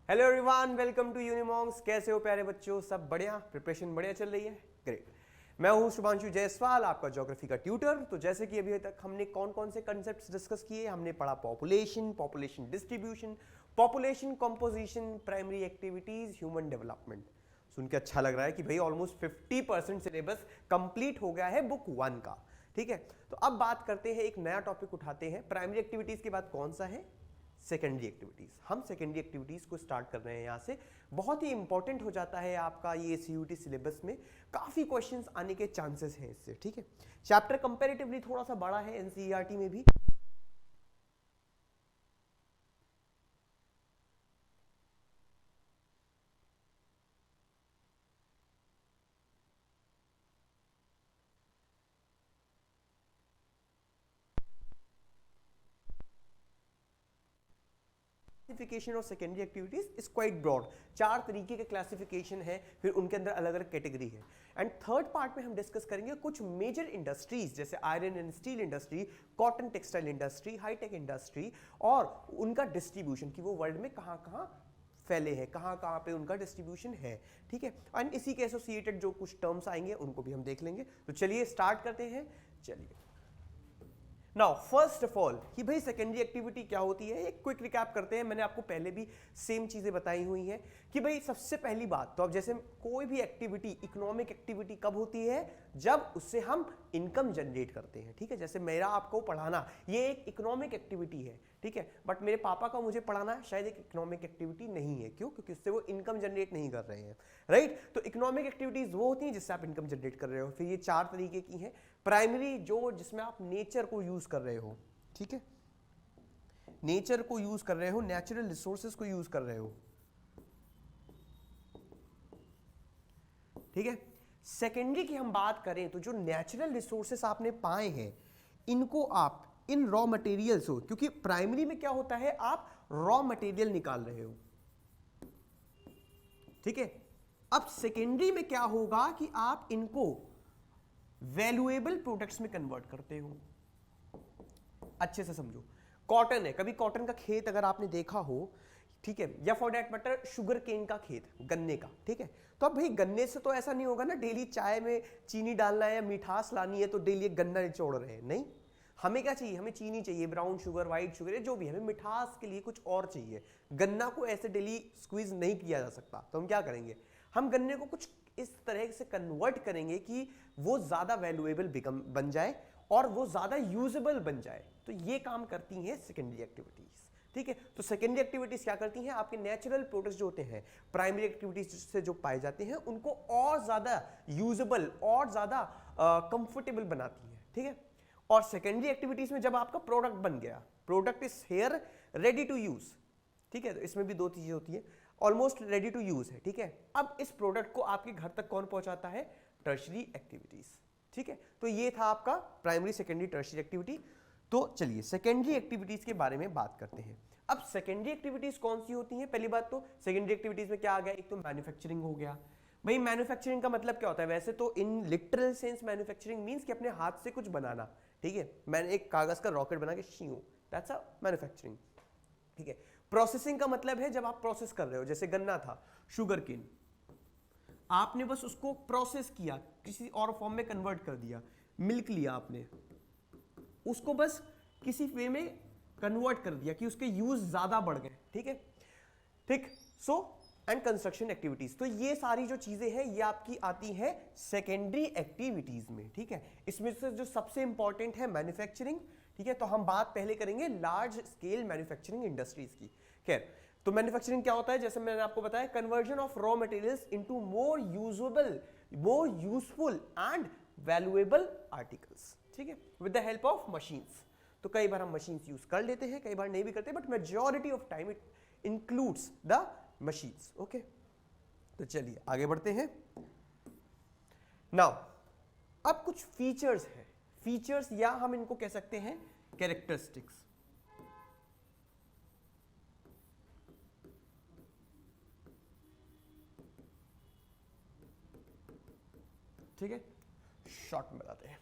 Hello everyone, welcome to यूनिमॉन्ग्स। कैसे हो प्यारे बच्चों? सब बढ़िया? प्रिपरेशन बढ़िया चल रही है? ग्रेट। मैं हूं शुभांशु जायसवाल, आपका ज्योग्राफी का ट्यूटर। तो जैसे कि अभी तक हमने कौन कौन से कंसेप्ट्स डिस्कस किए, हमने पढ़ा population, population distribution, population composition, primary activities, human development. सुन के अच्छा लग रहा है कि भाई ऑलमोस्ट 50% सिलेबस कंप्लीट हो गया है बुक 1 का। ठीक है, तो अब बात करते हैं, एक नया टॉपिक उठाते हैं। प्राइमरी एक्टिविटीज के बाद कौन सा है? Secondary activities. हम सेकेंडरी एक्टिविटीज को स्टार्ट कर रहे हैं यहाँ से। बहुत ही इंपॉर्टेंट हो जाता है आपका ये सीयूटी सिलेबस में, काफी क्वेश्चंस आने के चांसेस हैं इससे। ठीक है, चैप्टर कंपैरेटिवली थोड़ा सा बड़ा है एनसीईआरटी में भी। Classification of secondary activities is quite broad. 4 तरीके के क्लासिफिकेशन है, फिर उनके अंदर अलग अलग कैटेगरी है। एंड थर्ड पार्ट में हम डिस्कस करेंगे कुछ मेजर इंडस्ट्रीज जैसे iron and steel industry, cotton textile industry, high tech industry और उनका डिस्ट्रीब्यूशन कि वो वर्ल्ड में कहाँ कहाँ फैले हैं, कहाँ कहाँ पे उनका डिस्ट्रीब्यूशन है। ठीक है, एंड इसी के एसोसिएटेड जो कुछ टर्म्स आएंगे उनको भी हम देख लेंगे। तो चलिए स्टार्ट करते हैं। चलिए नाउ फर्स्ट ऑफ ऑल कि भाई सेकेंडरी एक्टिविटी क्या होती है, एक क्विक रिकैप करते हैं। मैंने आपको पहले भी सेम चीजें बताई हुई हैं कि भाई सबसे पहली बात तो अब जैसे कोई भी एक्टिविटी, इकोनॉमिक एक्टिविटी कब होती है? जब उससे हम इनकम जनरेट करते हैं। ठीक है, जैसे मेरा आपको पढ़ाना ये एक इकोनॉमिक एक्टिविटी है। ठीक है, बट मेरे पापा का मुझे पढ़ाना शायद एक इकोनॉमिक एक्टिविटी नहीं है। क्यों? क्योंकि उससे वो इनकम जनरेट नहीं कर रहे हैं। राइट, तो इकोनॉमिक एक्टिविटीज वो होती हैं जिससे आप इनकम जनरेट कर रहे हो। फिर ये 4 तरीके की हैं। प्राइमरी जो जिसमें आप नेचर को यूज कर रहे हो, ठीक है, नेचर को यूज कर रहे हो, नेचुरल रिसोर्सेज को यूज कर रहे हो। ठीक है, सेकेंडरी की हम बात करें तो जो नेचुरल रिसोर्सेस आपने पाए हैं इनको आप इन रॉ मटेरियल्स हो, क्योंकि प्राइमरी में क्या होता है, आप रॉ मटेरियल निकाल रहे हो। ठीक है, अब सेकेंडरी में क्या होगा कि आप इनको वैल्यूएबल प्रोडक्ट्स में कन्वर्ट करते हो। अच्छे से समझो, कॉटन है, कभी कॉटन का खेत अगर आपने देखा हो, ठीक है, या for that matter sugar cane का खेत, गन्ने का। ठीक है, तो अब भाई गन्ने से तो ऐसा नहीं होगा ना डेली चाय में चीनी डालना है या मिठास लानी है तो डेली एक गन्ना निचोड़ रहे हैं। नहीं, हमें क्या चाहिए? हमें चीनी चाहिए, ब्राउन शुगर, व्हाइट शुगर, जो भी, हमें मिठास के लिए कुछ और चाहिए। गन्ना को ऐसे डेली स्क्वीज नहीं किया जा सकता। तो हम क्या करेंगे? हम गन्ने को कुछ इस तरह से कन्वर्ट करेंगे कि वो ज्यादा वैल्यूएबल बन जाए और वो ज्यादा यूजेबल बन जाए। तो ये काम करती हैं सेकेंडरी एक्टिविटीज। ठीक है, तो सेकेंडरी एक्टिविटीज क्या करती हैं? आपके नेचुरल प्रोडक्ट्स जो होते हैं प्राइमरी एक्टिविटीज से जो पाए जाते हैं उनको और ज्यादा यूजेबल और ज्यादा कंफर्टेबल बनाती हैं। ठीक है, और सेकेंडरी एक्टिविटीज में जब आपका प्रोडक्ट बन गया, product is here ready to use. ठीक है, तो इसमें भी 2 चीजें होती है, ऑलमोस्ट रेडी टू यूज है। ठीक है, अब इस प्रोडक्ट को आपके घर तक कौन पहुंचाता है? Tertiary activities. ठीक है, तो ये था आपका प्राइमरी, सेकेंडरी, टर्शरी एक्टिविटी। तो चलिए सेकेंडरी एक्टिविटीज के बारे में बात करते हैं। अब सेकेंडरी एक्टिविटीज कौन सी होती हैं? पहली बात तो सेकेंडरी एक्टिविटीज में क्या आ गया? एक तो मैन्युफैक्चरिंग हो गया। भाई मैन्युफैक्चरिंग का मतलब क्या होता है? वैसे तो इन लिटरल सेंस मैन्युफैक्चरिंग मींस कि अपने हाथ से कुछ बनाना। ठीक है, मैंने एक कागज का रॉकेट बना के शीऊ, दैट्स अ मैन्युफैक्चरिंग। ठीक है, प्रोसेसिंग का मतलब है जब आप प्रोसेस कर रहे हो, जैसे गन्ना था, शुगर केन, आपने बस उसको प्रोसेस किया, किसी और फॉर्म में कन्वर्ट कर दिया। मिल्क लिया आपने, उसको बस किसी वे में कन्वर्ट कर दिया कि उसके यूज ज्यादा बढ़ गए। ठीक है, ठीक, सो एंड कंस्ट्रक्शन एक्टिविटीज। तो ये सारी जो चीजें हैं ये आपकी आती है सेकेंडरी एक्टिविटीज में। ठीक है, इसमें से जो सबसे इंपॉर्टेंट है मैन्युफैक्चरिंग। ठीक है, तो हम बात पहले करेंगे लार्ज स्केल मैन्युफैक्चरिंग इंडस्ट्रीज की। खैर, तो मैन्युफैक्चरिंग क्या होता है? जैसे मैंने आपको बताया, conversion of raw materials into more usable, more useful and valuable articles. ठीक है, with the help of machines. तो कई बार हम मशीन्स यूज कर लेते हैं, कई बार नहीं भी करते, but majority of time it includes the machines. Okay, तो चलिए आगे बढ़ते हैं। नाउ अब कुछ फीचर्स हैं, फीचर्स या हम इनको कह सकते हैं कैरेक्टरिस्टिक्स। ठीक है, शॉर्ट में बताते हैं।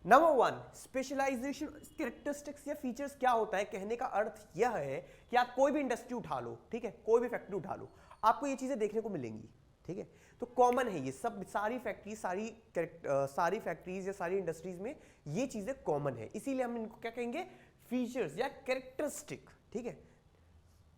नंबर 1, स्पेशलाइजेशन कैरेक्टरिस्टिक्स या फीचर्स क्या होता है? कहने का अर्थ यह है कि आप कोई भी इंडस्ट्री उठा लो, ठीक है, कोई भी फैक्ट्री उठा लो, आपको ये चीजें देखने को मिलेंगी, ठीक है। तो कॉमन है ये सब, सारी फैक्ट्रीज या सारी इंडस्ट्रीज में ये चीजें कॉमन है, इसीलिए हम इनको क्या कहेंगे? फीचर्स या कैरेक्टरिस्टिक, ठीक है।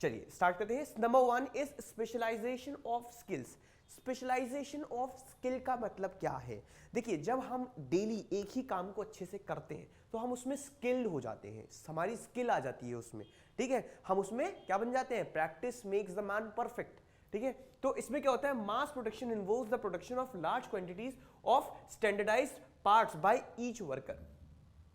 चलिए स्टार्ट करते हैं। Number 1 is specialisation of skills. Specialisation of skill का मतलब क्या है? देखिए, जब हम डेली एक ही काम को अच्छे से करते हैं तो हम उसमें स्किल्ड हो जाते हैं, हमारी स्किल आ जाती है उसमें, ठीक है। हम उसमें क्या बन जाते हैं? Practice makes the man perfect, ठीक है। तो इसमें क्या होता है? Mass production involves the production of large quantities of standardised parts by each worker.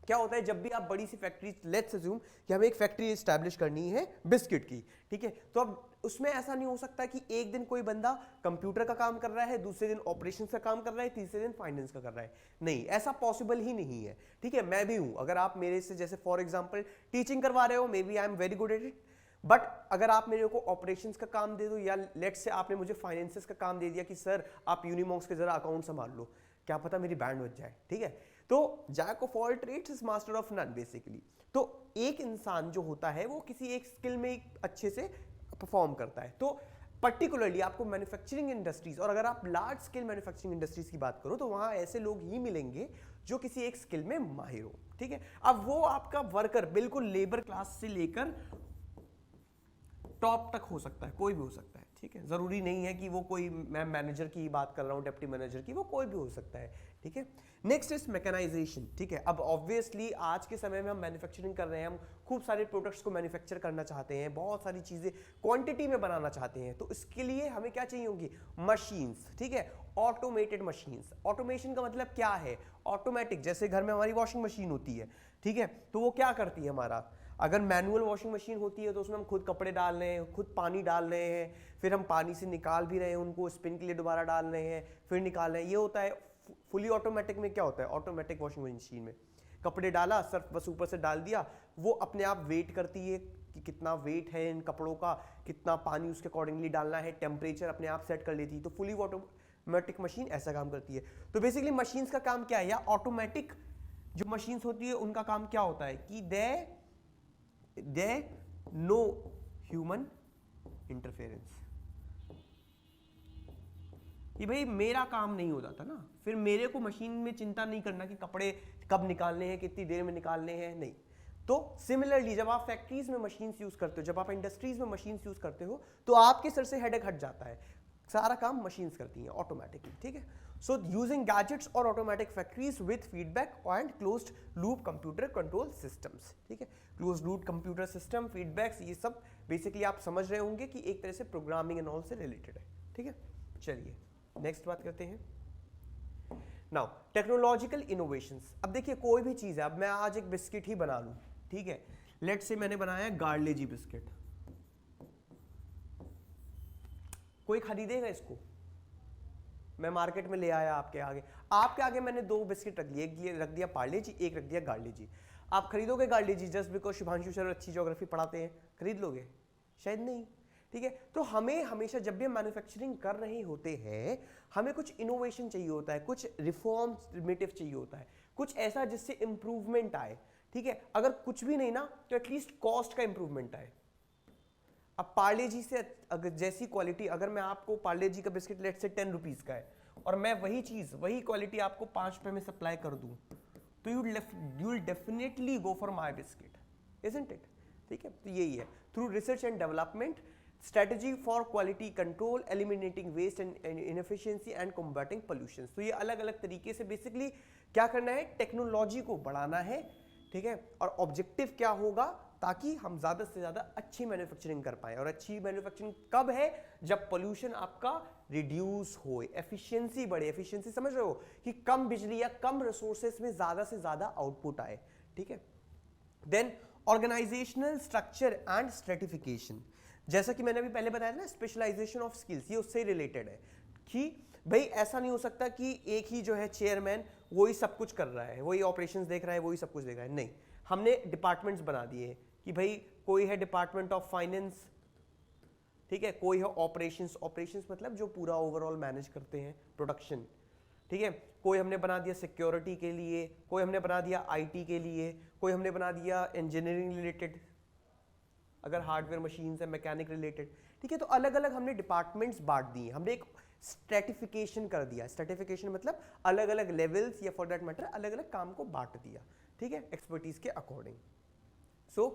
क्या होता है? जब भी आप बड़ी सी फैक्ट्री, लेट्स अज्यूम कि हमें एक फैक्ट्री एस्टैब्लिश करनी है बिस्किट की, ठीक है, तो अब उसमें ऐसा नहीं हो सकता कि एक दिन कोई बंदा कंप्यूटर का काम कर रहा है, दूसरे दिन ऑपरेशंस का काम कर रहा है, तीसरे दिन फाइनेंस का कर रहा है। नहीं, ऐसा पॉसिबल ही नहीं है, ठीक है। मैं भी हूं, अगर आप मेरे से जैसे फॉर एग्जांपल टीचिंग करवा रहे हो, maybe I am very good at it, but अगर आप मेरे को ऑपरेशंस का काम दे दो, या लेट्स से आपने मुझे फाइनेंसेस का काम दे दिया कि सर आप यूनिमॉन्क्स के जरा अकाउंट संभाल लो, क्या पता मेरी बैंड बच जाए, ठीक है। तो jack of all trades is master of none basically. तो एक इंसान जो होता है वो किसी एक स्किल में अच्छे से परफॉर्म करता है। तो पर्टिकुलरली आपको मैन्युफैक्चरिंग इंडस्ट्रीज, और अगर आप लार्ज स्केल मैन्युफैक्चरिंग इंडस्ट्रीज की बात करो तो वहां ऐसे लोग ही मिलेंगे जो किसी एक स्किल में माहिर हो, ठीक है। अब वो आपका वर्कर बिल्कुल लेबर क्लास से लेकर टॉप तक हो सकता है, कोई भी हो सकता है, ठीक है। जरूरी नहीं है कि वो कोई, मैं मैनेजर की बात कर रहा हूं, डिप्टी मैनेजर की, वो कोई भी हो सकता है, ठीक है। नेक्स्ट इज मैकेनाइजेशन, ठीक है। अब ऑब्वियसली आज के समय में हम मैन्युफैक्चरिंग कर रहे हैं, हम खूब सारे प्रोडक्ट्स को मैन्युफैक्चर करना चाहते हैं, बहुत सारी चीजें क्वांटिटी में बनाना चाहते हैं, तो इसके लिए हमें क्या चाहिए होंगी? मशीन्स, ठीक है, ऑटोमेटेड मशीन्स। ऑटोमेशन का मतलब क्या है? ऑटोमेटिक, जैसे घर में हमारी वॉशिंग मशीन होती है, ठीक है, तो वो क्या करती है? हमारा अगर मैनुअल वॉशिंग मशीन होती है तो उसमें हम खुद कपड़े डाल रहे हैं, खुद पानी डाल रहे हैं, फिर हम पानी से निकाल भी रहे हैं उनको, स्पिन के लिए दोबारा डाल रहे हैं, फिर निकाल रहे हैं, ये होता है। फुली ऑटोमेटिक में क्या होता है? ऑटोमेटिक वॉशिंग मशीन में कपड़े डाला, सर्फ बस ऊपर से डाल दिया, वो अपने आप वेट करती है कि कितना वेट है इन कपड़ों का, कितना पानी उसके अकॉर्डिंगली डालना है, टेम्परेचर अपने आप सेट कर लेती है। तो फुली ऑटोमेटिक मशीन ऐसा काम करती है। तो बेसिकली मशीन्स का काम क्या है, या ऑटोमेटिक जो मशीन्स होती है उनका काम क्या होता है कि दे नो ह्यूमन इंटरफेरेंस, कि भाई मेरा काम नहीं हो जाता ना, फिर मेरे को मशीन में चिंता नहीं करना कि कपड़े कब निकालने हैं, कितनी देर में निकालने हैं, नहीं। तो सिमिलरली जब आप फैक्ट्रीज में मशीन्स यूज करते हो, जब आप इंडस्ट्रीज में मशीन्स यूज करते हो, तो आपके सर से हेडेक हट जाता है, सारा काम मशीन्स करती हैं ऑटोमेटिकली, ठीक है। सो यूजिंग गैजेट्स और automatic factories with feedback and closed loop computer control systems, ठीक है। Closed loop computer system, feedbacks, ये सब बेसिकली आप समझ रहे होंगे कि एक तरह से प्रोग्रामिंग एंड ऑल से रिलेटेड है, ठीक है। चलिए नेक्स्ट बात करते हैं। Now technological innovations. अब देखिए कोई भी चीज है, अब मैं आज एक बिस्किट ही बना लूं, ठीक है, लेट्स से मैंने बनाया गार्ले जी बिस्किट, कोई खरीदेगा इसको? मैं मार्केट में ले आया आपके आगे मैंने दो बिस्किट रख लिए, एक ये रख दिया पार्ले जी, एक रख दिया गार्ले जी। आप खरीदोगे गार्ले जी जस्ट बिकॉज शुभांशु सर अच्छी ज्योग्राफी पढ़ाते हैं? खरीद लोगे? शायद नहीं, ठीक है। तो हमें हमेशा जब भी हम मैन्युफैक्चरिंग कर रहे होते हैं, हमें कुछ इनोवेशन चाहिए होता है, कुछ रिफॉर्मेटिव चाहिए होता है, कुछ ऐसा जिससे इंप्रूवमेंट आए, ठीक है। अगर कुछ भी नहीं ना, तो एटलीस्ट कॉस्ट का इंप्रूवमेंट आए। अब पार्ले जी से अगर जैसी क्वालिटी, अगर मैं आपको पार्ले जी का बिस्किट लेट से 10 रुपीज का है और मैं वही चीज वही क्वालिटी आपको 5 रुपए में सप्लाई कर दूं, तो you will definitely go for my biscuit, isn't it, ठीक है। तो यही है, through research and development, strategy for quality control, eliminating waste and inefficiency and combating pollution. तो ये अलग अलग तरीके से बेसिकली क्या करना है, टेक्नोलॉजी को बढ़ाना है, ठीक है। और ऑब्जेक्टिव क्या होगा, ताकि हम ज्यादा से ज्यादा अच्छी मैन्युफैक्चरिंग कर पाए। और अच्छी मैन्युफैक्चरिंग कब है, जब पोल्यूशन आपका रिड्यूस हो, एफिशिएंसी बढ़े। एफिशिएंसी समझ रहे हो कि कम बिजली या कम रिसोर्सेज में ज्यादा से ज्यादा आउटपुट आए, ठीक है। Then organisational structure and stratification, जैसा कि मैंने अभी पहले बताया ना, स्पेशलाइजेशन ऑफ स्किल्स, ये उससे रिलेटेड है कि भाई ऐसा नहीं हो सकता कि एक ही जो है चेयरमैन वही सब कुछ कर रहा है, वही ऑपरेशंस देख रहा है, वही सब कुछ देख रहा है। नहीं, हमने डिपार्टमेंट्स बना दिए कि भाई कोई है डिपार्टमेंट ऑफ फाइनेंस, ठीक है, कोई है ऑपरेशंस। ऑपरेशंस मतलब जो पूरा ओवरऑल मैनेज करते हैं प्रोडक्शन, ठीक है, कोई हमने बना दिया सिक्योरिटी के लिए, कोई हमने बना दिया आईटी के लिए, कोई हमने बना दिया इंजीनियरिंग रिलेटेड, अगर हार्डवेयर मशीन्स है मैकेनिक रिलेटेड, ठीक है। तो अलग अलग हमने डिपार्टमेंट्स बांट दिए, हमने एक स्ट्रेटिफिकेशन कर दिया। स्ट्रेटिफिकेशन मतलब अलग अलग लेवल्स या फॉर दैट मैटर अलग अलग काम को बांट दिया, ठीक है, एक्सपर्टीज के according. So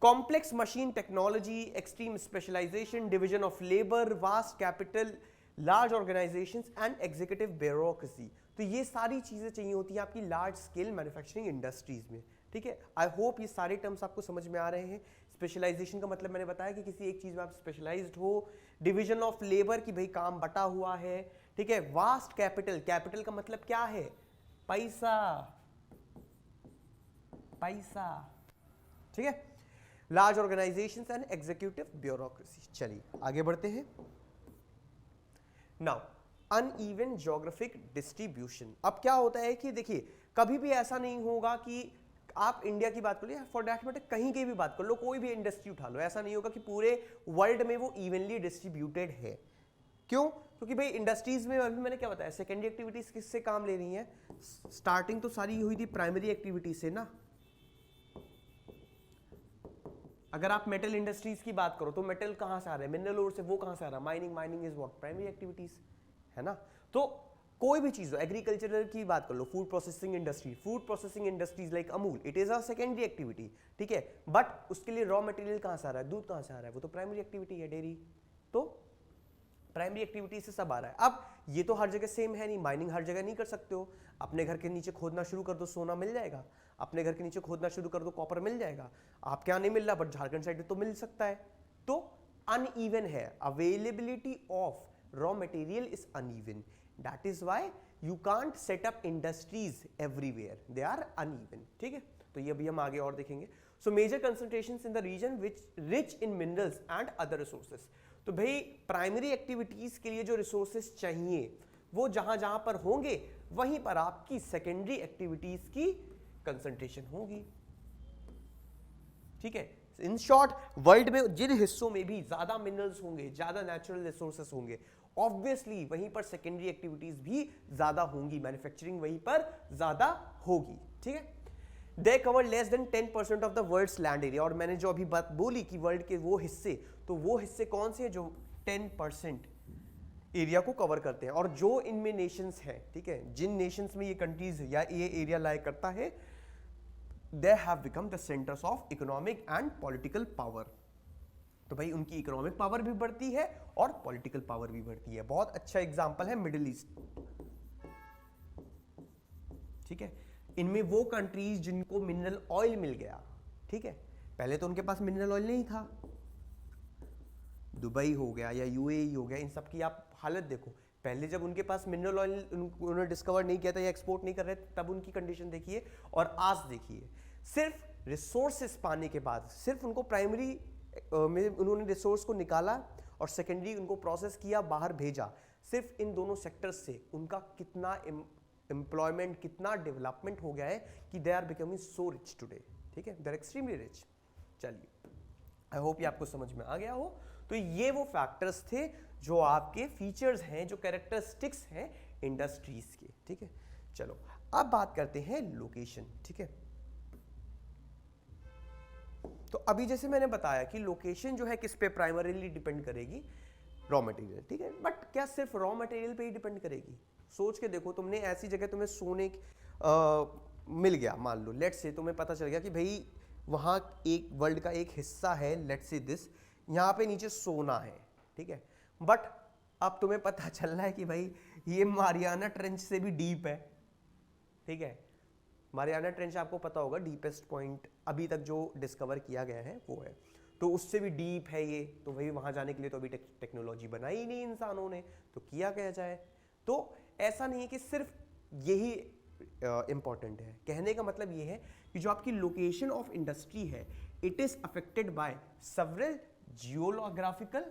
complex machine technology, extreme specialisation, division of labour, vast capital, large organisations and executive bureaucracy, तो ये सारी चीजें चाहिए होती हैं आपकी लार्ज स्केल मैन्युफैक्चरिंग इंडस्ट्रीज में, ठीक है। आई होप ये सारे टर्म्स आपको समझ में आ रहे हैं। स्पेशलाइजेशन का मतलब मैंने बताया कि किसी एक चीज में आप स्पेशलाइज्ड हो। डिवीजन ऑफ लेबर की भाई काम बटा हुआ है, ठीक है। वास्ट कैपिटल, कैपिटल का मतलब क्या है? पैसा, पैसा, ठीक है। Large organisations and executive bureaucracy. चलिए आगे बढ़ते हैं। Now uneven geographic distribution. अब क्या होता है कि देखिए कभी भी ऐसा नहीं होगा कि आप इंडिया की बात कर लो या फॉर दैट मैटर कहीं की भी बात कर लो, कोई भी इंडस्ट्री उठा लो, ऐसा नहीं होगा कि पूरे वर्ल्ड में वो इवनली डिस्ट्रीब्यूटेड है। क्यों? क्योंकि भाई इंडस्ट्रीज में अभी मैंने क्या बताया, सेकेंडरी एक्टिविटीज किससे काम ले रही हैं? स्टार्टिंग तो सारी हुई थी प्राइमरी एक्टिविटी से ना। अगर आप मेटल इंडस्ट्रीज की बात करो तो मेटल कहां से आ रहा है? मिनरल ओर से। वो कहां से आ रहा है? Mining. Mining is what? Primary activities, है ना। तो कोई भी चीज हो, एग्रीकल्चरल की बात कर लो, food processing industry, food processing industries like Amul, it is a secondary activity, ठीक है। बट उसके लिए रॉ मटेरियल कहां से आ रहा है? दूध कहां से आ रहा है? वो तो प्राइमरी एक्टिविटी है, डेयरी। तो प्राइमरी एक्टिविटी से सब आ रहा है। अब ये तो हर जगह सेम है नहीं, माइनिंग हर जगह नहीं कर सकते हो। अपने घर के नीचे खोदना शुरू कर दो, सोना मिल जाएगा। अपने घर के नीचे खोदना शुरू कर दो, कॉपर मिल जाएगा। आपके यहाँ नहीं मिल रहा बट झारखंड साइड तो मिल सकता है। तो अनइवन है, availability of raw material is uneven, that is why you can't set up industries everywhere, they are uneven, ठीक है। तो ये अभी हम आगे और देखेंगे। So major concentrations in the region which rich in minerals and other resources. तो भाई प्राइमरी एक्टिविटीज के लिए जो रिसोर्सेज चाहिए वो जहां जहां पर होंगे वहीं पर आपकी सेकेंडरी एक्टिविटीज की कंसंट्रेशन होगी, ठीक है। इन शॉर्ट वर्ल्ड में जिन हिस्सों में भी ज्यादा मिनरल्स होंगे, ज्यादा नेचुरल रिसोर्सेस होंगे, ऑब्वियसली वहीं पर सेकेंडरी एक्टिविटीज भी ज्यादा होंगी, मैन्युफैक्चरिंग वहीं पर ज्यादा होगी, ठीक है। They cover less than 10% of the world's land area. और मैंने जो अभी बात बोली कि वर्ल्ड के वो हिस्से, तो वो हिस्से कौन से हैं जो 10% एरिया को कवर करते हैं। और जो इनमें नेशंस हैं, ठीक है, जिन नेशंस में ये कंट्रीज या ये एरिया लाया करता है, they have become the centres of economic and political power. तो भाई उनकी इकोनॉमिक पावर भी बढ़ती है और पॉलिटिकल पावर भी बढ़ती है। बहुत अच्छा एग्जांपल है मिडिल ईस्ट, ठीक है। इनमें वो कंट्रीज जिनको मिनरल ऑयल मिल गया, ठीक है, पहले तो उनके पास मिनरल ऑयल नहीं था। दुबई हो गया या यूएई हो गया, इन सब की आप हालत देखो। पहले जब उनके पास मिनरल ऑयल उन्होंने डिस्कवर नहीं किया था या एक्सपोर्ट नहीं कर रहे तब उनकी कंडीशन देखिए और आज देखिए। सिर्फ रिसोर्सेस पाने के बाद, सिर्फ उनको प्राइमरी में उन्होंने रिसोर्स को निकाला और सेकेंडरी उनको प्रोसेस किया, बाहर भेजा, सिर्फ इन दोनों सेक्टर्स से उनका कितना एम्प्लॉयमेंट, कितना डेवलपमेंट हो गया है कि they are becoming so rich today, ठीक है, दे आर एक्सट्रीमली रिच। चलिए आई होप ये आपको समझ में आ गया हो। तो ये वो फैक्टर्स थे जो आपके फीचर्स हैं, जो कैरेक्टरिस्टिक्स हैं इंडस्ट्रीज के, ठीक है। चलो अब बात करते हैं लोकेशन, ठीक है। तो अभी जैसे मैंने बताया कि लोकेशन जो है किस पे प्राइमरीली डिपेंड करेगी? रॉ मटेरियल, ठीक है। बट क्या सिर्फ रॉ मटेरियल पे ही डिपेंड करेगी? सोच के देखो, तुमने ऐसी जगह तुम्हें सोने मिल गया, मान लो लेट्स से तुम्हें पता चल गया कि भाई वहाँ एक वर्ल्ड का एक हिस्सा है, लेट्स से दिस, यहाँ पे नीचे सोना है, ठीक है। बट अब तुम्हें पता चल रहा है कि भाई ये मारियाना ट्रेंच से भी डीप है, ठीक है। मारियाना ट्रेंच आपको पता होगा डीपेस्ट पॉइंट अभी तक जो डिस्कवर किया गया है वो है, तो उससे भी डीप है ये। तो भाई वहाँ जाने के लिए तो अभी टेक्नोलॉजी बनाई ही नहीं इंसानों ने, तो किया क्या जाए। तो ऐसा नहीं है कि सिर्फ यही इंपॉर्टेंट है। कहने का मतलब ये है कि जो आपकी लोकेशन ऑफ इंडस्ट्री है, it is affected by several geographical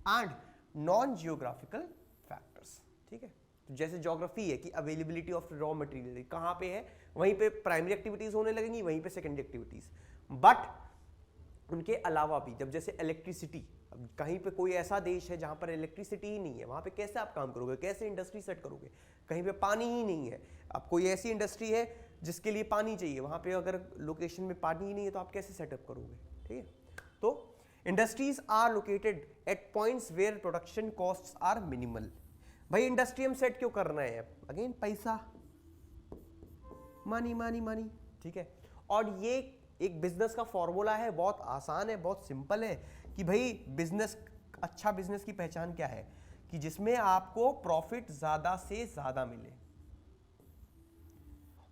and non geographical factors, ठीक है। तो जैसे ज्योग्राफी है कि अवेलेबिलिटी ऑफ रॉ मटेरियल कहाँ पे है, वहीं पे प्राइमरी एक्टिविटीज होने लगेंगी, वहीं पे सेकेंडरी एक्टिविटीज। बट उनके अलावा भी जब जैसे इलेक्ट्रिसिटी, अब कहीं पे कोई ऐसा देश है जहां पर इलेक्ट्रिसिटी ही नहीं है, वहां पे कैसे आप काम करोगे, कैसे इंडस्ट्री सेट करोगे? कहीं पे पानी ही नहीं है, अब कोई ऐसी इंडस्ट्री है जिसके लिए पानी चाहिए, वहां पे अगर लोकेशन में पानी ही नहीं है तो आप कैसे सेटअप करोगे? ठीक है, तो industries are located at points where production costs are minimal. भाई इंडस्ट्री हम सेट क्यों कर रहे हैं? अगेन पैसा, मनी मनी मनी, ठीक है। और ये एक बिजनेस का फॉर्मूला है, बहुत आसान है, बहुत सिंपल है कि भाई बिजनेस, अच्छा बिजनेस की पहचान क्या है? कि जिसमें आपको प्रॉफिट ज्यादा से ज्यादा मिले।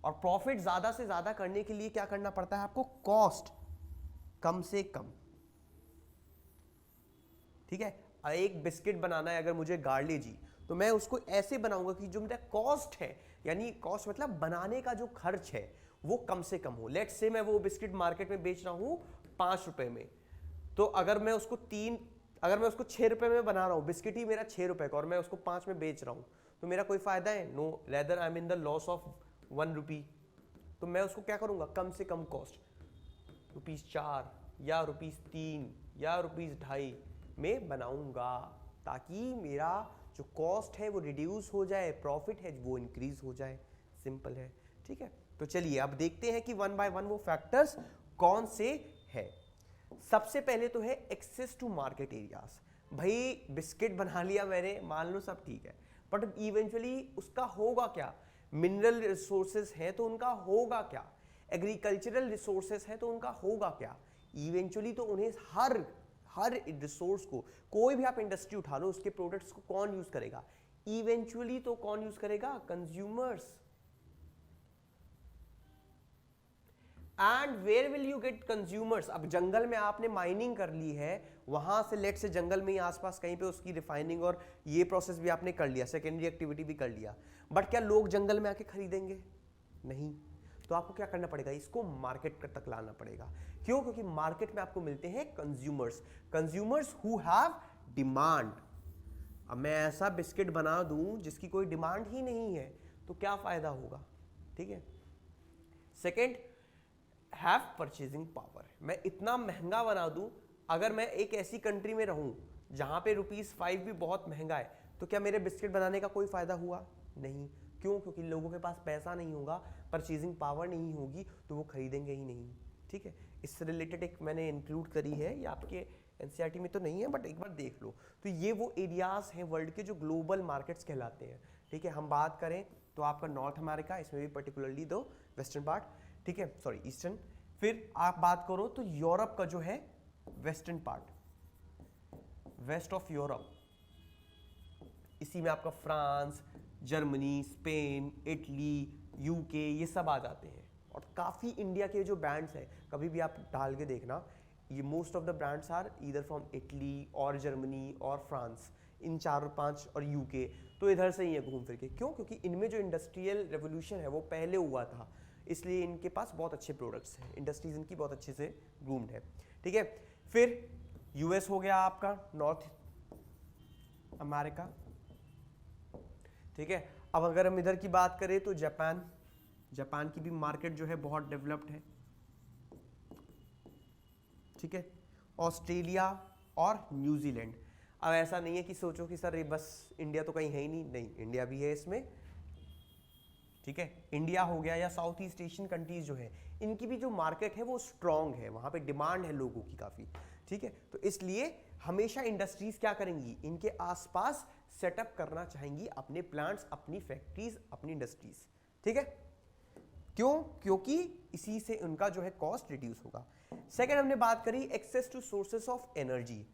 और प्रॉफिट ज्यादा से ज्यादा करने के लिए क्या करना पड़ता है आपको? कॉस्ट कम से कम, ठीक है। एक बिस्किट बनाना है अगर मुझे गार्ले जी, तो मैं उसको ऐसे बनाऊंगा कि जो मेरा कॉस्ट है, यानी कॉस्ट मतलब बनाने का जो खर्च है वो कम से कम हो। लेट्स से मैं वो बिस्किट मार्केट में बेच रहा हूं 5 रुपए में, तो अगर मैं उसको 6 रुपए में बना रहा हूं, बिस्किट ही मेरा 6 रुपए का, और मैं उसको 5 में बेच रहा हूं, तो मेरा कोई फायदा है? No, rather I am in the loss of 1 rupee. तो मैं उसको क्या करूंगा? कम से कम कॉस्ट ₹4 या ₹3 या ₹2.5 में बनाऊंगा, ताकि मेरा जो कॉस्ट है वो रिड्यूस हो जाए, प्रॉफिट है वो इंक्रीज हो जाए। सिंपल है, ठीक है। तो चलिए अब देखते हैं कि 1 बाय 1 वो फैक्टर्स कौन से है। सबसे पहले तो है एक्सेस टू मार्केट एरियाज। भाई बिस्किट बना लिया मैंने, मान लो सब ठीक है, बट इवेंचुअली उसका होगा क्या? मिनरल रिसोर्सेज है तो उनका होगा क्या? एग्रीकल्चरल रिसोर्सेज है तो उनका होगा क्या? इवेंचुअली तो उन्हें हर रिसोर्स को, कोई भी आप इंडस्ट्री उठा लो, उसके प्रोडक्ट्स को कौन यूज करेगा? इवेंचुअली तो कौन यूज करेगा? Consumers. And where will you get consumers? अब जंगल में आपने माइनिंग कर ली है, वहां से लेट से जंगल में ही आसपास कहीं पे उसकी रिफाइनिंग और ये प्रोसेस भी आपने कर लिया, सेकेंडरी एक्टिविटी भी कर लिया, बट क्या लोग जंगल में आके खरीदेंगे? नहीं। तो आपको क्या करना पड़ेगा? इसको मार्केट तक लाना पड़ेगा। क्यों? क्योंकि मार्केट में आपको मिलते हैं कंज्यूमर्स हु हैव डिमांड। अब मैं ऐसा बिस्किट बना दूं जिसकी कोई डिमांड ही नहीं है, तो क्या फायदा होगा? ठीक है। Second, have purchasing power. मैं इतना महंगा बना दूं, अगर मैं एक ऐसी कंट्री में रहूं जहां पे ₹5 भी बहुत महंगा है, तो क्या मेरे बिस्किट बनाने का कोई फायदा हुआ? नहीं। क्यों? क्योंकि लोगों के पास पैसा नहीं होगा, परचेजिंग पावर नहीं होगी, तो वो खरीदेंगे ही नहीं। ठीक है, इससे रिलेटेड एक मैंने इंक्लूड करी है, ये आपके एनसीईआरटी में तो नहीं है, बट एक बार देख लो। तो ये वो एरियाज हैं वर्ल्ड के जो ग्लोबल मार्केट्स कहलाते हैं। ठीक है, हम बात करें तो आपका नॉर्थ अमेरिका, इसमें भी पर्टिकुलरली दो वेस्टर्न पार्ट, ठीक है, सॉरी ईस्टर्न। फिर आप बात करो तो यूरोप का जो है western part, west of Europe, इसी में आपका France, Germany, Spain, Italy, UK, ये सब आ जाते हैं। और काफ़ी इंडिया के जो ब्रांड्स हैं, कभी भी आप डाल के देखना, ये most of the brands are either from Italy और जर्मनी और फ्रांस, इन 4-5 और यूके, तो इधर से ही है घूम फिर के। क्यों? क्योंकि इनमें जो इंडस्ट्रियल रेवोल्यूशन है वो पहले हुआ था, इसलिए इनके पास बहुत अच्छे प्रोडक्ट्स हैं, इंडस्ट्रीज इनकी बहुत अच्छे से ग्रूम्ड है। ठीक है, फिर यूएस हो गया आपका, नॉर्थ अमेरिका। ठीक है, अब अगर हम इधर की बात करें तो जापान की भी मार्केट जो है बहुत डेवलप्ड है। ठीक है, ऑस्ट्रेलिया और न्यूजीलैंड। अब ऐसा नहीं है कि सोचो कि सर ये बस इंडिया तो कहीं है ही नहीं, इंडिया भी है इसमें। ठीक है, इंडिया हो गया या साउथ ईस्ट एशियन कंट्रीज जो है, इनकी भी जो मार्केट है वो स्ट्रांग है, वहां पे डिमांड है लोगों की काफी। ठीक है, तो इसलिए हमेशा इंडस्ट्रीज क्या करेंगी, इनके आसपास सेटअप करना चाहेंगी अपने प्लांट्स, अपनी फैक्ट्रीज, अपनी इंडस्ट्रीज। ठीक है, क्यों? क्योंकि इसी से उनका जो है कॉस्ट रिड्यूस होगा। सेकेंड हमने बात करी access to sources of energy.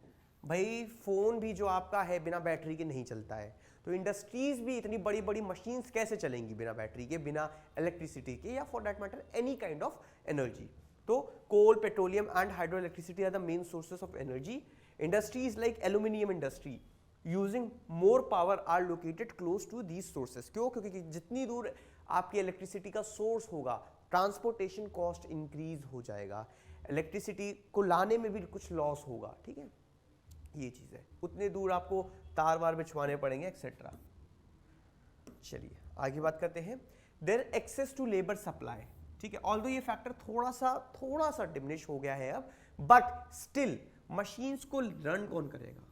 भाई फोन भी जो आपका है बिना बैटरी के नहीं चलता है, तो इंडस्ट्रीज भी, इतनी बड़ी बड़ी मशीन्स कैसे चलेंगी बिना बैटरी के, बिना इलेक्ट्रिसिटी के, या for that matter any kind of energy. तो coal, petroleum and hydro electricity are the main sources of energy. Industries like aluminium industry using more power are located close to these sources. क्यों? क्योंकि जितनी दूर आपकी electricity का source होगा, transportation cost increase हो जाएगा, इलेक्ट्रिसिटी को लाने में भी कुछ लॉस होगा। ठीक है, ये चीज है, उतने दूर आपको तार वार बिछवाने पड़ेंगे एक्सेट्रा। चलिए आगे बात करते हैं। There access to labour supply. ठीक है, ऑल्दो ये फैक्टर थोड़ा सा डिमिनिश हो गया है अब, बट स्टिल मशीन्स को रन कौन करेगा?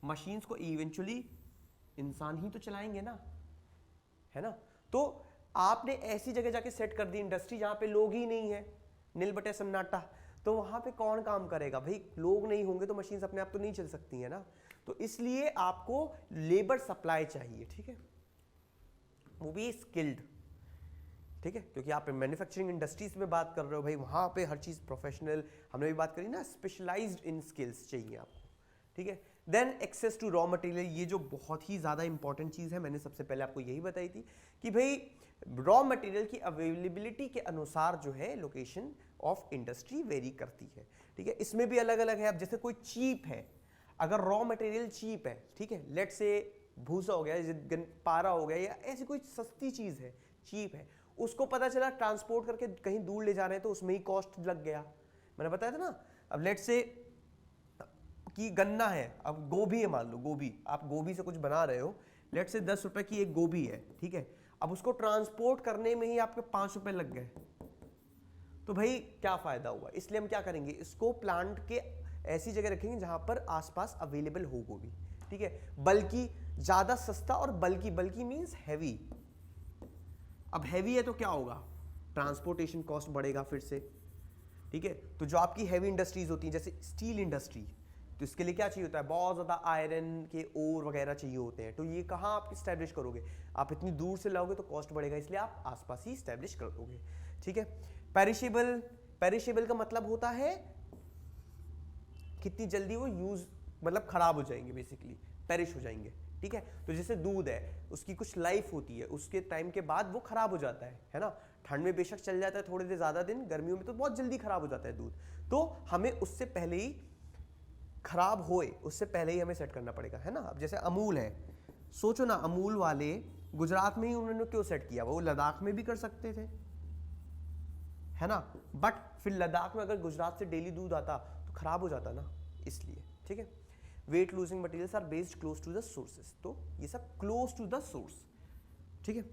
मशीन्स को इवेंचुअली इंसान ही तो चलाएंगे ना, है ना? तो आपने ऐसी जगह जाके सेट कर दी इंडस्ट्री जहां पे लोग ही नहीं है, नील बटे सन्नाटा, तो वहां पे कौन काम करेगा भाई? लोग नहीं होंगे तो मशीन्स अपने आप तो नहीं चल सकती है ना। तो इसलिए आपको लेबर सप्लाई चाहिए, ठीक है, वो भी स्किल्ड, ठीक है, क्योंकि आप मैन्युफैक्चरिंग इंडस्ट्रीज में बात कर रहे हो भाई, वहां पे हर चीज प्रोफेशनल, हमने भी बात करी ना, स्पेशलाइज्ड इन स्किल्स चाहिए आपको, ठीक है। Then access to raw material, ये जो बहुत ही ज्यादा इंपॉर्टेंट चीज है, मैंने सबसे पहले आपको यही बताई थी कि भाई रॉ मटेरियल की अवेलेबिलिटी के अनुसार जो है लोकेशन ऑफ इंडस्ट्री वेरी करती है, ठीक है। इसमें भी अलग अलग है। अब जैसे कोई चीप है, अगर रॉ मटेरियल चीप है, ठीक है, लेट से भूसा हो गया, पारा हो गया, या ऐसी कोई सस्ती चीज है, चीप है, उसको पता चला ट्रांसपोर्ट करके कहीं दूर ले जा रहे हैं तो उसमें ही कॉस्ट लग गया, मैंने बताया था ना। अब लेट से कि गन्ना है, अब गोभी है, मान लो गोभी, आप गोभी से कुछ बना रहे हो, लेट से 10 रुपए की एक गोभी है, ठीक है, अब उसको ट्रांसपोर्ट करने में ही आपके 5 रुपए लग गए, तो भाई क्या फायदा हुआ? इसलिए हम क्या करेंगे, इसको प्लांट के ऐसी जगह रखेंगे जहां पर आसपास अवेलेबल हो गोभी, ठीक है, बल्कि ज्यादा सस्ता, और बल्कि बल्कि मींस हैवी। अब हैवी है तो क्या होगा, ट्रांसपोर्टेशन कॉस्ट बढ़ेगा फिर से, ठीक है। तो जो आपकी हैवी इंडस्ट्रीज होती हैं, जैसे स्टील इंडस्ट्री, तो इसके लिए क्या चाहिए होता है, बहुत ज्यादा आयरन के ओर वगैरह चाहिए होते हैं, तो ये कहाँ आप स्टैब्लिश करोगे? आप इतनी दूर से लाओगे तो कॉस्ट बढ़ेगा, इसलिए आप आसपास ही स्टैब्लिश कर दोगे, ठीक है। पेरिशेबल, पेरिशेबल का मतलब होता है कितनी जल्दी वो यूज, मतलब खराब हो जाएंगे, बेसिकली पेरिश हो जाएंगे, ठीक है। तो जैसे दूध है, उसकी कुछ लाइफ होती है, उसके टाइम के बाद वो खराब हो जाता है ना। ठंड में बेशक चल जाता है थोड़े देर ज्यादा दिन, गर्मियों में तो बहुत जल्दी खराब हो जाता है दूध, तो हमें उससे पहले ही खराब होए उससे पहले ही हमें सेट करना पड़ेगा, है ना। अब जैसे अमूल है, सोचो ना, अमूल वाले गुजरात में ही उन्होंने क्यों सेट किया, वो लद्दाख में भी कर सकते थे, है ना, बट फिर लद्दाख में अगर गुजरात से डेली दूध आता तो खराब हो जाता ना, इसलिए, ठीक है। Weight losing materials are based close to the sources, तो ये सब क्लोज टू द सोर्स, ठीक है,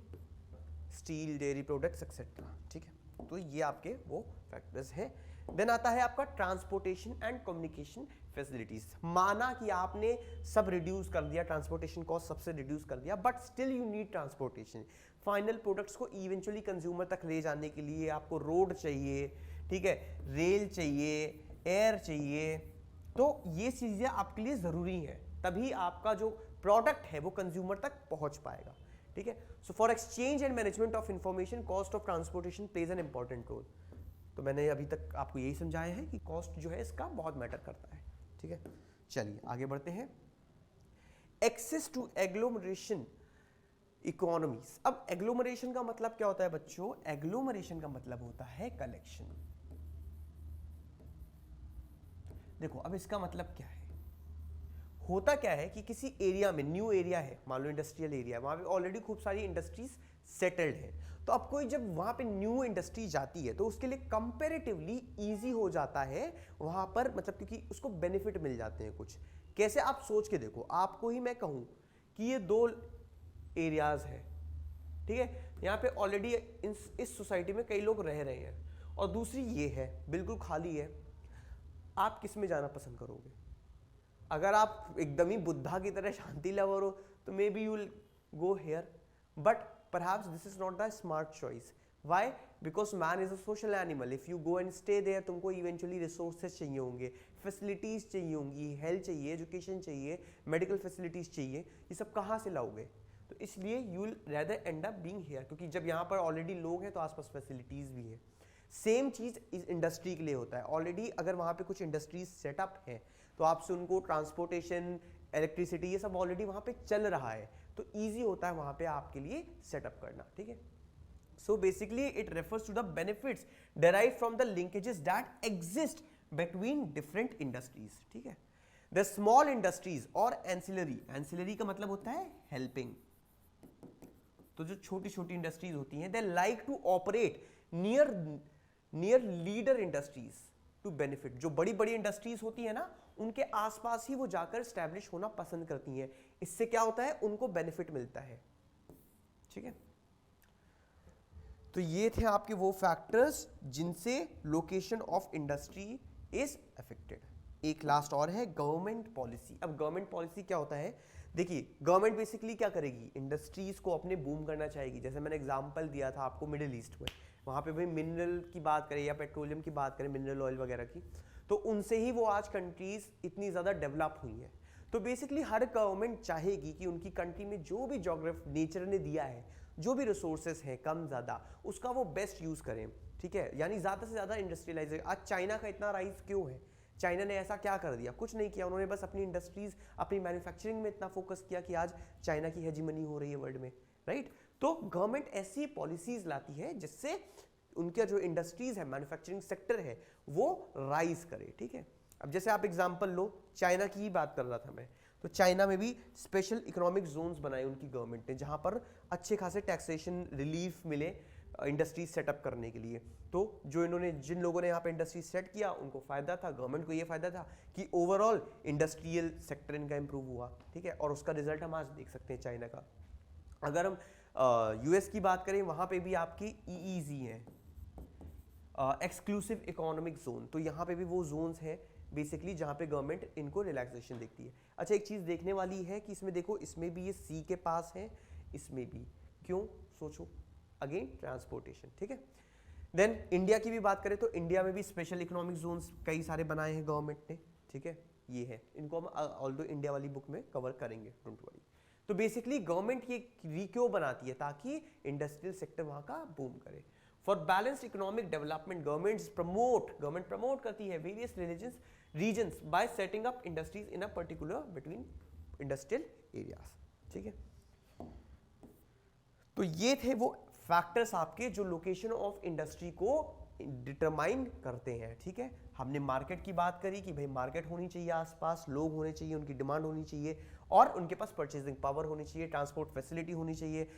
स्टील, डेयरी प्रोडक्ट्स एक्सेट्रा, ठीक है। तो ये आपके वो फैक्टर्स हैं। देन आता है आपका ट्रांसपोर्टेशन एंड कम्युनिकेशन फैसिलिटीज। माना कि आपने सब रिड्यूस कर दिया, ट्रांसपोर्टेशन कॉस्ट सबसे रिड्यूस कर दिया, but still you need transportation. Final products को इवेंचुअली कंज्यूमर तक ले जाने के लिए आपको रोड चाहिए, ठीक है, रेल चाहिए, एयर चाहिए, तो ये चीजें आपके लिए जरूरी है, तभी आपका जो प्रोडक्ट है वो कंज्यूमर तक पहुंच पाएगा, ठीक है। So for exchange and management of information, cost of transportation plays an important role. तो मैंने अभी तक आपको यही समझाया है कि कॉस्ट जो है इसका बहुत मैटर करता है, ठीक है। चलिए आगे बढ़ते हैं। Access to agglomeration economies. अब एग्लोमरेशन का मतलब क्या होता है बच्चों? एग्लोमरेशन का मतलब होता है कलेक्शन। देखो अब इसका मतलब क्या है, होता क्या है कि किसी एरिया में, न्यू एरिया है, मान लो इंडस्ट्रियल एरिया है, वहां पे ऑलरेडी खूब सारी इंडस्ट्रीज सेटल्ड है, तो अब कोई जब वहां पे न्यू इंडस्ट्री जाती है तो उसके लिए कंपैरेटिवली इजी हो जाता है वहां पर, मतलब क्योंकि उसको बेनिफिट मिल जाते हैं कुछ। कैसे? आप सोच के देखो, आपको ही मैं कहूं कि ये 2 एरियाज है, ठीक है, यहाँ पे ऑलरेडी इस सोसाइटी में कई लोग रह रहे हैं, और दूसरी ये है बिल्कुल खाली है, आप किस में जाना पसंद करोगे? अगर आप एकदम ही बुद्धा की तरह शांति लवर हो तो may be you will go here, but perhaps this is not the smart choice. Why? Because man is a social animal. If you go and stay there, तुमको eventually resources चाहिए होंगे, facilities चाहिए होंगी, health चाहिए, education चाहिए, medical facilities चाहिए, ये सब कहाँ से लाओगे? तो इसलिए you will rather end up being here, क्योंकि जब यहाँ पर ऑलरेडी लोग हैं तो आसपास फैसिलिटीज भी है। सेम चीज इस इंडस्ट्री के लिए होता है, ऑलरेडी अगर वहाँ पे कुछ इंडस्ट्रीज सेटअप है तो आपसे उनको ट्रांसपोर्टेशन, इलेक्ट्रिसिटी, ये सब ऑलरेडी वहाँ पे चल रहा है, तो ईजी होता है वहाँ पे आपके लिए सेटअप करना, ठीक है। So basically it refers to the benefits derive from the linkages that exist between different industries, ठीक है। द स्मॉल इंडस्ट्रीज और एंसिलरी, एंसिलरी का मतलब होता है हेल्पिंग, तो जो छोटी छोटी इंडस्ट्रीज होती हैं, they like to operate near leader industries to benefit. जो बड़ी बड़ी इंडस्ट्रीज होती है ना, उनके आसपास ही वो जाकर स्टैब्लिश होना पसंद करती हैं, इससे क्या होता है, उनको बेनिफिट मिलता है, ठीक है। तो ये थे आपके वो फैक्टर्स जिनसे location of industry is affected. एक लास्ट और है गवर्नमेंट पॉलिसी। अब गवर्नमेंट पॉलिसी क्या होता है, देखिए गवर्नमेंट बेसिकली क्या करेगी, इंडस्ट्रीज को अपने बूम करना चाहेगी। जैसे मैंने एग्जांपल दिया था आपको मिडिल ईस्ट में, वहाँ पे भाई मिनरल की बात करें या पेट्रोलियम की बात करें, मिनरल ऑयल वगैरह की, तो उनसे ही वो आज कंट्रीज इतनी ज़्यादा डेवलप हुई हैं। तो बेसिकली हर गवर्नमेंट चाहेगी कि उनकी कंट्री में जो भी जोग्राफी नेचर ने दिया है, जो भी रिसोर्सेज हैं कम ज़्यादा, उसका वो बेस्ट यूज़ करें, ठीक है। यानी ज़्यादा से ज़्यादा इंडस्ट्रियलाइजेशन। आज चाइना का इतना राइज क्यों है, चाइना ने ऐसा क्या कर दिया, कुछ नहीं किया, उन्होंने बस अपनी इंडस्ट्रीज, अपनी मैन्युफैक्चरिंग में इतना फोकस किया कि आज चाइना की हेजीमनी हो रही है वर्ल्ड में, राइट। तो गवर्नमेंट ऐसी पॉलिसीज लाती है जिससे उनका जो इंडस्ट्रीज है, मैन्युफैक्चरिंग सेक्टर है, वो राइज करे, ठीक है। अब जैसे आप एग्जांपल लो, चाइना की ही बात कर रहा था मैं, तो चाइना में भी स्पेशल इकोनॉमिक जोन्स बनाए उनकी गवर्नमेंट ने, जहां पर अच्छे खासे टैक्सेशन रिलीफ मिले इंडस्ट्रीज सेटअप करने के लिए। तो जो इन्होंने, जिन लोगों ने यहाँ पे इंडस्ट्री सेट किया, उनको फायदा था, गवर्नमेंट को ये फायदा था कि ओवरऑल इंडस्ट्रियल सेक्टर इनका इंप्रूव हुआ, ठीक है। और उसका रिजल्ट हम आज देख सकते हैं चाइना का। अगर हम यूएस की बात करें, वहां पे भी आपकी EEZ है, एक्सक्लूसिव इकोनॉमिक जोन। तो यहाँ पे भी वो जोन्स हैं बेसिकली जहाँ पे गवर्नमेंट इनको रिलैक्सेशन देखती है। अच्छा, एक चीज़ देखने वाली है कि इसमें देखो, इसमें भी ये सी के पास है, इसमें भी, क्यों, सोचो, अगेन ट्रांसपोर्टेशन, ठीक है। देन इंडिया की भी बात करें तो इंडिया में भी स्पेशल इकोनॉमिक जोन्स कई सारे बनाए हैं गवर्नमेंट ने, ठीक है। ये है, इनको हम ऑल्दो इंडिया वाली बुक में कवर करेंगे, डोंट वरी। तो बेसिकली गवर्नमेंट ये क्यों बनाती है, ताकि इंडस्ट्रियल सेक्टर वहाँ का बूम करे। For balanced economic development government promote करती है various regions by setting up industries in a particular between industrial areas, ठीक है। तो ये थे वो फैक्टर्स आपके जो लोकेशन ऑफ इंडस्ट्री को डिटरमाइन करते हैं, ठीक है। हमने मार्केट की बात करी कि भाई मार्केट होनी चाहिए, आसपास लोग होने चाहिए, उनकी डिमांड होनी चाहिए और उनके पास परचेजिंग पावर होनी चाहिए, ट्रांसपोर्ट फैसिलिटी होनी चाहिए,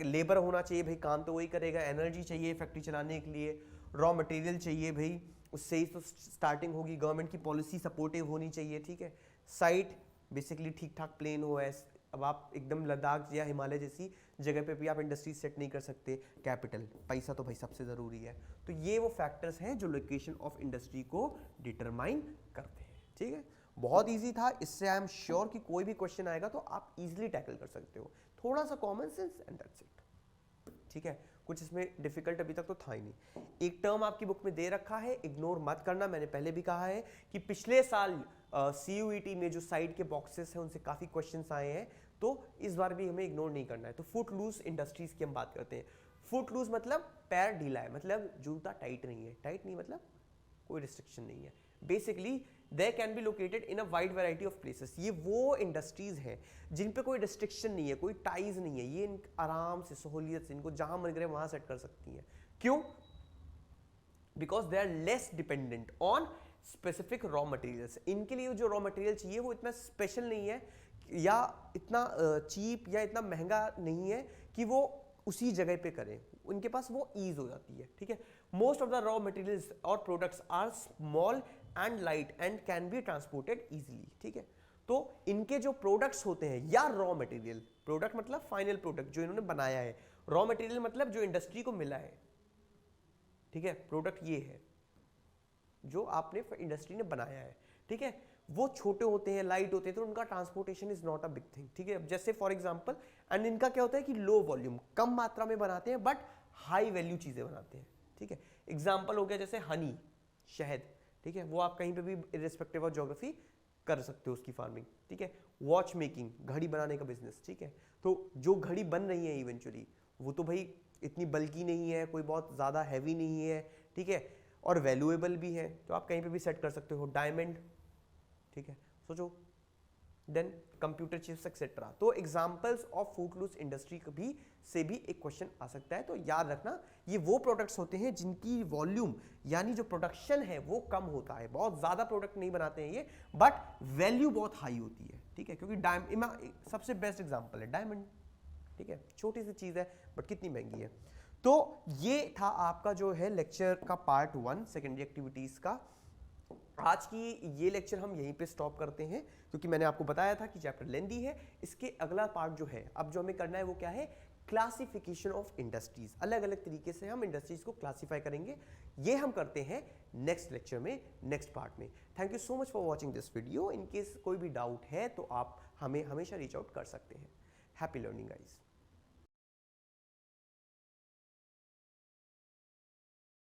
लेबर होना चाहिए, भाई काम तो वही करेगा, एनर्जी चाहिए फैक्ट्री चलाने के लिए, रॉ मटेरियल चाहिए, भाई उससे ही तो स्टार्टिंग होगी, गवर्नमेंट की पॉलिसी सपोर्टिव होनी चाहिए, ठीक है। साइट बेसिकली ठीक ठाक प्लेन हो, अब आप एकदम लद्दाख या हिमालय जैसी जगह पे भी आप इंडस्ट्री सेट नहीं कर सकते। कैपिटल, पैसा तो भाई सबसे ज़रूरी है। तो ये वो फैक्टर्स हैं जो लोकेशन ऑफ इंडस्ट्री को डिटरमाइन करते हैं, ठीक है। बहुत इजी था, इससे आई एम श्योर कि कोई भी क्वेश्चन आएगा तो आप इजीली टैकल कर सकते हो। थोड़ा सा common sense and that's it, ठीक है। कुछ इसमें डिफिकल्ट अभी तक तो था ही नहीं। एक टर्म आपकी बुक में दे रखा है, इग्नोर मत करना। मैंने पहले भी कहा है कि पिछले साल CUET में जो साइड के बॉक्सेस हैं उनसे काफी क्वेश्चंस आए हैं, तो इस बार भी हमें इग्नोर नहीं करना है। तो फुट लूज इंडस्ट्रीज की हम बात करते हैं। फुट लूज मतलब पैर ढीला है, मतलब जूता टाइट नहीं है। टाइट नहीं मतलब कोई रिस्ट्रिक्शन नहीं है। Basically they can be located in a wide variety of places. ये वो इंडस्ट्रीज है जिन पे कोई रिस्ट्रिक्शन नहीं है, कोई टाइज नहीं है। ये आराम से, सहूलियत से इनको जहां मन करे वहां सेट कर सकती हैं। क्यों? Because they are less dependent on specific raw materials. इनके लिए जो रॉ मटेरियल चाहिए वो इतना स्पेशल नहीं है या इतना चीप या इतना महंगा नहीं है कि वो उसी जगह पे करें। उनके पास वो ईज हो जाती है, ठीक है। Most of the raw materials और products are small and light and can be transported easily, ठीक है। तो इनके जो प्रोडक्ट्स होते हैं या रॉ मटेरियल, प्रोडक्ट मतलब फाइनल प्रोडक्ट जो इन्होंने बनाया है, रॉ मटेरियल मतलब जो इंडस्ट्री को मिला है, ठीक है। प्रोडक्ट ये है जो आपने इंडस्ट्री ने बनाया है, ठीक है। वो छोटे होते हैं, लाइट होते हैं, तो उनका transportation is not a big thing, ठीक है। जैसे फॉर एग्जांपल, एंड इनका क्या होता है कि लो वॉल्यूम, कम मात्रा में बनाते हैं बट हाई वैल्यू चीजें बनाते हैं, ठीक है। एग्जांपल हो गया जैसे हनी, शहद, ठीक है। वो आप कहीं पे भी इर्रिस्पेक्टिव ऑफ ज्योग्राफी कर सकते हो उसकी फार्मिंग, ठीक है। वॉच मेकिंग, घड़ी बनाने का बिजनेस, ठीक है। तो जो घड़ी बन रही है इवेंचुअली, वो तो भाई इतनी बल्कि नहीं है, कोई बहुत ज्यादा हैवी नहीं है, ठीक है, और वैल्यूएबल भी है, तो आप कहीं पे भी सेट कर सकते हो। डायमंड, ठीक है, सोचो। देन कंप्यूटर चिप्स एक्सेट्रा। तो एग्जांपल्स ऑफ फूडलूस इंडस्ट्री भी से भी एक क्वेश्चन आ सकता है। तो याद रखना, ये वो प्रोडक्ट्स होते हैं जिनकी वॉल्यूम यानी जो प्रोडक्शन है वो कम होता है। बहुत ज्यादा प्रोडक्ट नहीं बनाते हैं ये, बट वैल्यू बहुत हाई होती है, ठीक है। क्योंकि डायमंड सबसे बेस्ट एग्जांपल है डायमंड, ठीक है। छोटी सी चीज है बट कितनी महंगी है। तो ये था आपका जो है लेक्चर का पार्ट 1 सेकेंडरी एक्टिविटीज का। आज की ये लेक्चर हम यहीं पे स्टॉप करते हैं, क्योंकि मैंने आपको बताया था कि चैप्टर लेंदी है। इसके अगला पार्ट जो है, अब जो हमें करना है वो क्या है, क्लासिफिकेशन ऑफ इंडस्ट्रीज, अलग अलग तरीके से हम इंडस्ट्रीज को क्लासिफाई करेंगे। ये हम करते हैं नेक्स्ट लेक्चर में, नेक्स्ट पार्ट में। Thank you so much for watching this video. In case कोई भी डाउट है तो आप हमें हमेशा रीच आउट कर सकते हैं। Happy learning guys.